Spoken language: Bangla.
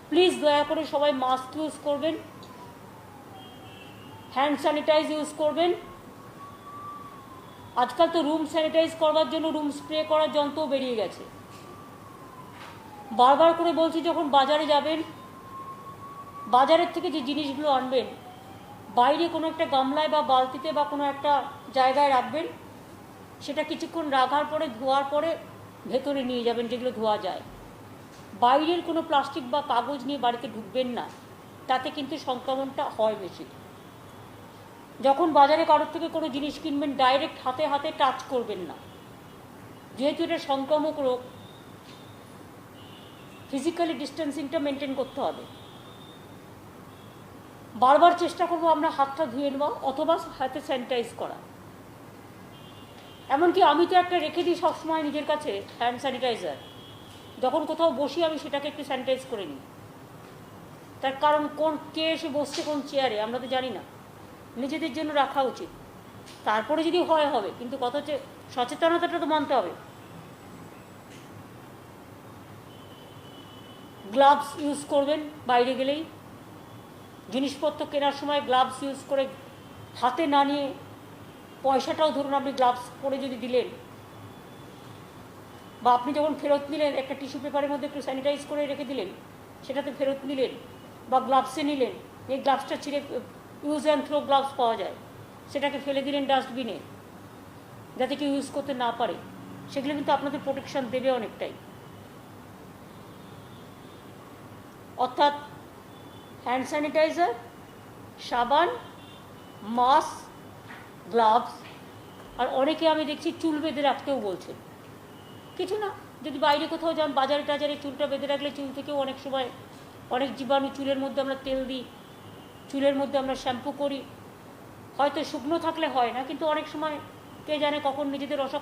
প্লিজ দয়া করে সবাই মাস্ক ইউজ করবেন, হ্যান্ড স্যানিটাইজ ইউজ করবেন। আজকাল তো রুম স্যানিটাইজ করবার জন্য রুম স্প্রে করার যন্ত্রও বেরিয়ে গেছে। বারবার করে বলছি, যখন বাজারে যাবেন, বাজারের থেকে যে জিনিসগুলো আনবেন বাইরে কোনো একটা গামলায় বা বালতিতে বা কোনো একটা জায়গায় রাখবেন, সেটা কিছুক্ষণ রাখার পরে ধোয়ার পরে ভেতরে নিয়ে যাবেন, যেগুলো ধোয়া যায়। বাইরের কোনো প্লাস্টিক বা কাগজ নিয়ে বাড়িতে ঢুকবেন না, তাতে কিন্তু সংক্রমণটা হয় বেশি। যখন বাজারে কারোর থেকে কোনো জিনিস কিনবেন, ডাইরেক্ট হাতে হাতে টাচ করবেন না, যেহেতু এটা সংক্রামক রোগ। ফিজিক্যালি ডিস্টেন্সিংটা মেনটেন করতে হবে। বারবার চেষ্টা করবো আমরা হাতটা ধুয়ে নেওয়া অথবা হাতে স্যানিটাইজ করা। এমনকি আমি তো একটা রেখে দিই সবসময় নিজের কাছে, হ্যান্ড স্যানিটাইজার। যখন কোথাও বসি আমি সেটাকে একটু স্যানিটাইজ করে নিই। তার কারণ কে এসে বসছে কোন চেয়ারে আমরা তো জানি না, নিজেদের জন্য রাখা উচিত। তারপরে যদি হয় হবে, কিন্তু কথা হচ্ছে সচেতনতাটা তো মানতে হবে। গ্লাভস ইউজ করবেন বাইরে গেলেই। জিনিসপত্র কেনার সময় গ্লাভস ইউজ করে হাতে না নিয়ে, পয়সাটাও ধরুন আপনি গ্লাভস পরে যদি দিলেন, বা আপনি যখন ফেরত নিলেন একটা টিস্যু পেপারের মধ্যে একটু স্যানিটাইজ করে রেখে দিলেন, সেটাতে ফেরত নিলেন, বা গ্লাভসে নিলেন, এই গ্লাভসটা ছিঁড়ে ইউজ অ্যান্ড থ্রো গ্লাভস পাওয়া যায়, সেটাকে ফেলে দিলেন ডাস্টবিনে, যাতে কেউ ইউজ করতে না পারে। সেগুলো কিন্তু আপনাদের প্রোটেকশন দেবে অনেকটাই। অর্থাৎ হ্যান্ড স্যানিটাইজার, সাবান, মাস্ক, গ্লাভস। আর অনেকে আমি দেখছি চুল বেঁধে রাখতেও বলছেন। কিছু না, যদি বাইরে কোথাও যান, বাজারে টাজারে চুলটা বেঁধে রাখলে চুল থেকেও অনেক সময় অনেক জীবাণু, চুলের মধ্যে আমরা তেল দিই, চুলের মধ্যে আমরা শ্যাম্পু করি, হয়তো শুকনো থাকলে হয় না, কিন্তু অনেক সময় কে জানে কখন নিজেদের